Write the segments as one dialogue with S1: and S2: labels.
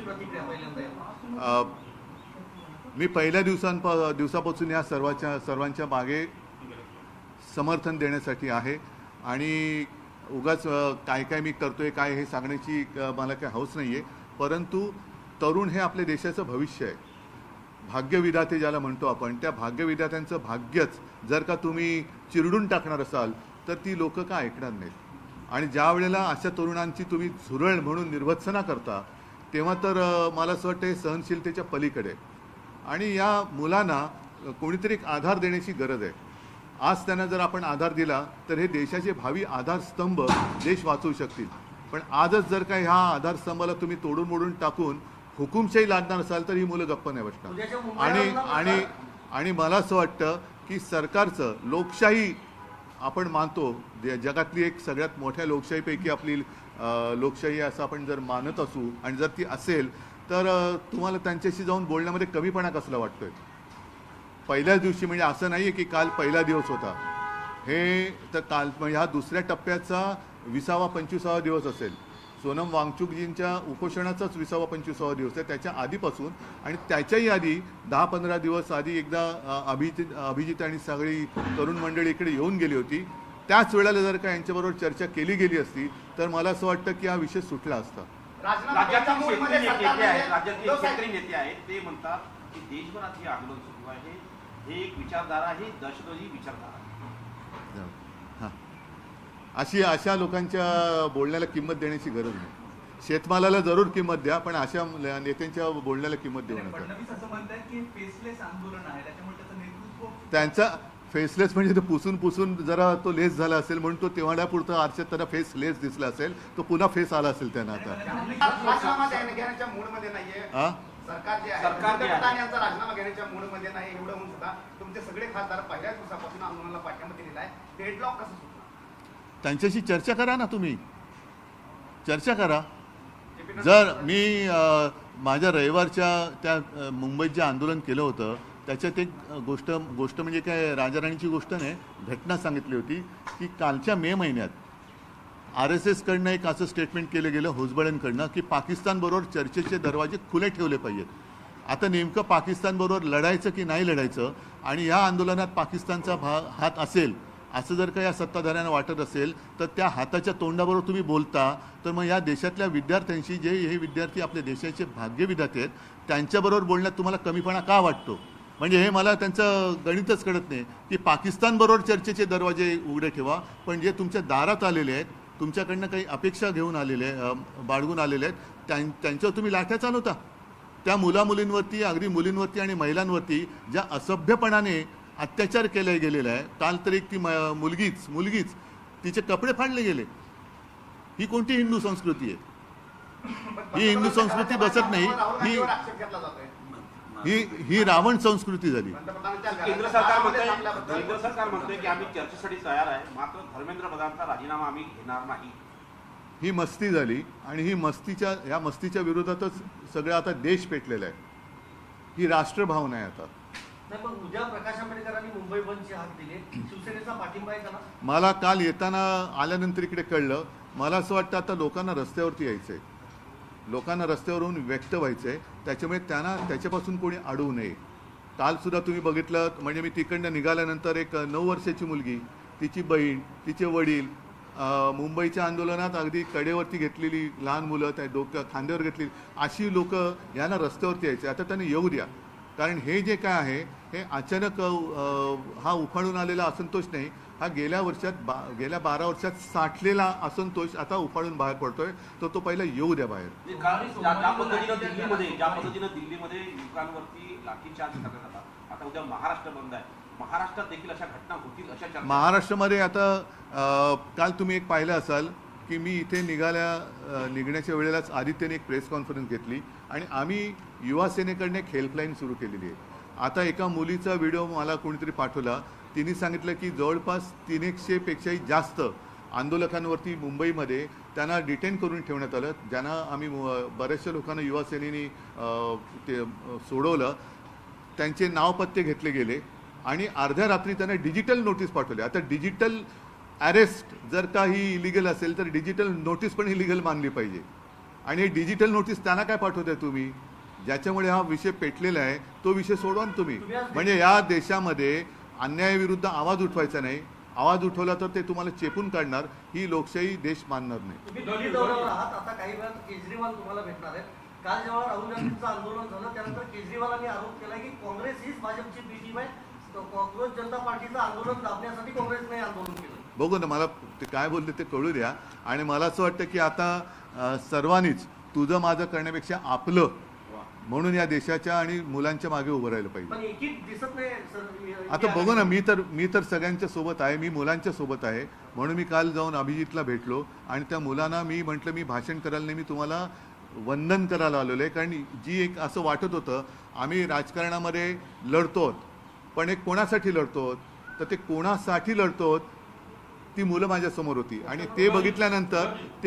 S1: प्रतिक्रिया पहिल्यांदा?
S2: मी पहिल्या दिवसापासून या सर्वांच्या मागे समर्थन देण्यासाठी आहे आणि उगाच काय मी करतोय काय हे सांगण्याची मला काही हौस नाही आहे. परंतु तरुण हे आपल्या देशाचं भविष्य आहे. भाग्यविधाते ज्याला म्हणतो आपण, त्या भाग्यविधात्यांचं भाग्यच जर का तुम्ही चिरडून टाकणार असाल तर ती लोक का ऐकणार नाहीत. आणि ज्या वेळेला अशा तरुणांची तुम्ही झुरळ म्हणून निर्भत्सना करता तेव्हा तर मला असं वाटतं हे सहनशीलतेच्या पलीकडे. आणि या मुलांना कोणीतरी एक आधार देण्याची गरज आहे. आज त्यांना जर आपण आधार दिला तर हे देशाचे भावी आधारस्तंभ देश वाचवू शकतील. पण आजच जर का ह्या आधारस्तंभाला तुम्ही तोडून मोडून टाकून हुकुमशाही लादणार असाल तर ही मुलं गप्प नाही बसणार. आणि आणि आणि मला असं वाटतं की सरकारचं लोकशाही आपण मानतो, जगातली एक सगळ्यात मोठ्या लोकशाहीपैकी आपली लोकशाही असं आपण जर मानत असू आणि जर ती असेल तर तुम्हाला त्यांच्याशी जाऊन बोलण्यामध्ये कमीपणा कसला वाटतोय. पहिल्याच दिवशी म्हणजे असं नाही आहे की काल पहिला दिवस होता, हे तर काल म्हणजे हा दुसऱ्या टप्प्याचा 20वा-25वा दिवस असेल. सोनम वांगचुकजींच्या उपोषणाचाच 20वा-25वा दिवस आहे. त्याच्या आधीपासून आणि त्याच्याही आधी 10-15 दिवस आधी एकदा अभिजित आणि सगळी तरुण मंडळी इकडे येऊन गेली होती. त्याच वेळेला जर का यांच्याबरोबर चर्चा केली गेली असती तर मला असं वाटतं की हा विषय सुटला असता.
S3: राज्यातील शेतकरी नेते आहेत ते म्हणतात की देशभरात हे आंदोलन सुरू आहे, हे एक विचारधारा आहे, दहशतवादी विचारधारा.
S2: अशा लोकांच्या बोलण्याला किंमत देण्याची गरज नाही. शेतमालाला जरूर किंमत द्या, पण अशा नेत्यांच्या बोलण्याला किंमत देऊ नका. त्यांचा फेसलेस म्हणजे तो पुसून जरा तो लेस झाला असेल म्हणून तो तेवढ्यापुरता आरशात त्यांना फेस लेस दिसला असेल, तो पुन्हा फेस आला असेल त्यांना. आता
S1: सरकार राजीनामा घेण्याच्या मूडमध्ये नाही एवढं होऊन सुद्धा तुमचे सगळे खासदार पहिल्याच दिवसापासून आंदोलनाला पाठिंबा दिलेला आहे. डेडलॉक कसं सुटला?
S2: त्यांच्याशी चर्चा करा ना, तुम्ही चर्चा करा. जर मी माझ्या रविवारच्या त्या मुंबईत जे आंदोलन केलं होतं त्याच्यात एक गोष्ट म्हणजे काय राजाराणीची गोष्ट नाही, घटना सांगितली होती की कालच्या मे महिन्यात RSS कडनं एक असं स्टेटमेंट केलं गेलं हुजबळेंकडनं की पाकिस्तानबरोबर चर्चेचे दरवाजे खुले ठेवले पाहिजेत. आता नेमकं पाकिस्तानबरोबर लढायचं की नाही लढायचं आणि या आंदोलनात पाकिस्तानचा हात असेल असं जर का या सत्ताधाऱ्यांना वाटत असेल तर त्या हाताच्या तोंडाबरोबर तुम्ही बोलता तर मग या देशातल्या विद्यार्थ्यांशी, जे हे विद्यार्थी आपल्या देशाचे भाग्यविधाते आहेत, त्यांच्याबरोबर बोलण्यात तुम्हाला कमीपणा का वाटतो? म्हणजे हे मला त्यांचं गणितच कळत नाही की पाकिस्तानबरोबर चर्चेचे दरवाजे उघडे ठेवा, पण जे तुमच्या दारात आलेले आहेत, तुमच्याकडनं काही अपेक्षा घेऊन आलेले बाळगून आलेले आहेत, त्यांच्यावर तुम्ही लाठ्या चालवता. त्या मुलींवरती, अगदी मुलींवरती आणि महिलांवरती ज्या असभ्यपणाने अत्याचार केला गेलेला आहे. काल तर एक ती मुलगीच तिचे कपडे फाडले गेले. ही कोणती हिंदू संस्कृती आहे? ही हिंदू संस्कृती बसत नाही. ही रावण संस्कृती झाली.
S3: केंद्र सरकार म्हणते की आम्ही चर्चेसाठी तयार आहे, मात्र धर्मेंद्र प्रधानचा राजीनामा आम्ही घेणार नाही.
S2: ही मस्ती झाली आणि या मस्तीच्या विरोधातच सगळं आता देश पेटलेला आहे. ही राष्ट्रभावना आहे. आता
S1: नाही, पण उद्या प्रकाश आंबेडकरांनी मुंबई बंदची हाक दिली, शिवसेनेचा पाठिंबा आहे का?
S2: मला काल येताना आल्यानंतर इकडे कळलं. मला असं वाटतं आता लोकांना रस्त्यावरती यायचं आहे, लोकांना रस्त्यावरून व्यक्त व्हायचं आहे. त्याच्यामुळे त्याच्यापासून कोणी अडवू नये. कालसुद्धा तुम्ही बघितलं, म्हणजे मी तिकडनं निघाल्यानंतर एक 9 वर्षाची मुलगी, तिची बहीण, तिचे वडील, मुंबईच्या आंदोलनात अगदी कडेवरती घेतलेली लहान मुलं, त्या खांद्यावर घेतलेली अशी लोक यांना रस्त्यावरती यायचे. आता त्यांना येऊ द्या, कारण हे जे काय आहे हे अचानक हा उफाळून आलेला असंतोष नाही, हा गेल्या 12 वर्षात साठलेला असंतोष आता उफाळून बाहेर पडतोय. तो पहिला येऊ द्या बाहेर.
S3: ज्या पद्धतीनं दिल्लीमध्ये युवकांवरती लाठीचार्ज करण्यात आला, आता उद्या महाराष्ट्र बंद आहे, महाराष्ट्रात देखील अशा घटना होतील अशा चर्चा.
S2: महाराष्ट्रामध्ये आता काल तुम्ही एक पाहिलं असाल की मी इथे निघण्याच्या वेळेलाच आदित्यने एक प्रेस कॉन्फरन्स घेतली आणि आम्ही युवा सेनेकडनं एक हेल्पलाईन सुरू केलेली आहे. आता एका मुलीचा व्हिडिओ मला कोणीतरी पाठवला. तिने सांगितलं की जवळपास 300 पेक्षाही जास्त आंदोलकांवरती मुंबईमध्ये त्यांना डिटेन करून ठेवण्यात आलं, ज्यांना आम्ही बऱ्याचशा लोकांना युवा सेनेने ते सोडवलं. त्यांचे नाव पत्ते घेतले गेले आणि अर्ध्या रात्री त्यांना डिजिटल नोटीस पाठवले. आता डिजिटल अरेस्ट जर काही इलिगल असेल तर डिजिटल नोटीस पण इलिगल मानली पाहिजे. आणि डिजिटल नोटीस त्यांना काय पाठवताय तुम्ही, ज्याच्यामुळे हा विषय पेटलेला आहे तो विषय सोडवा ना तुम्ही. म्हणजे या देशामध्ये अन्यायाविरुद्ध आवाज उठवायचा नाही, आवाज उठवला तर ते तुम्हाला चेपून काढणार, ही लोकशाही देश मानणार नाही.
S4: तुम्ही दिल्ली दौऱ्यावर आहात, आता काही वेळात केजरीवाल तुम्हाला भेटणार आहेत. काल जेव्हा राहुल गांधींचं आंदोलन झालं त्यानंतर केजरीवालांनी आरोप केला की काँग्रेस हीच भाजपची बी टीम आहे, कॉक्रोच जनता पार्टीचं आंदोलन दाबण्यासाठी काँग्रेसने आंदोलन केलं.
S2: बघू ना, मला ते काय बोलले ते कळू द्या. आणि मला असं वाटतं की आता सर्वांनीच तुझं माझं करण्यापेक्षा आपलं म्हणून या देशाच्या आणि मुलांच्या मागे उभं राहिलं पाहिजे.
S4: पण एक दिसत नाही सर.
S2: आता बघू ना, मी तर सगळ्यांच्या सोबत आहे, मी मुलांच्या सोबत आहे. म्हणून मी काल जाऊन अभिजितला भेटलो आणि त्या मुलांना मी म्हटलं मी भाषण करायला नाही, मी तुम्हाला वंदन करायला आलेलो आहे. कारण जी एक असं वाटत होतं आम्ही राजकारणामध्ये लढतो, पण एक कोणासाठी लढतो, तर ते कोणासाठी लढतो ती मुलं माझ्यासमोर होती. आणि ते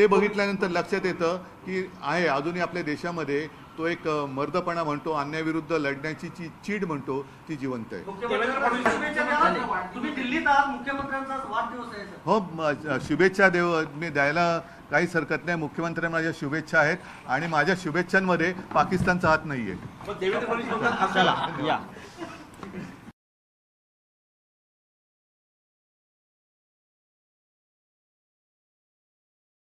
S2: बघितल्यानंतर लक्षात येतं की आहे अजूनही आपल्या देशामध्ये तो एक मर्दपणा म्हणतो, अन्यायाविरुद्ध लढण्याची जी चीड म्हणतो ती जिवंत आहे.
S4: तुम्ही दिल्लीत आहात, मुख्यमंत्र्यांचा वाढदिवस आहे सर.
S2: हो, शुभेच्छा मी द्यायला काहीच हरकत नाही. मुख्यमंत्र्यांना माझ्या शुभेच्छा आहेत आणि माझ्या शुभेच्छांमध्ये पाकिस्तानचा हात नाहीये.
S3: पण देवेंद्र फडणवीस म्हणतात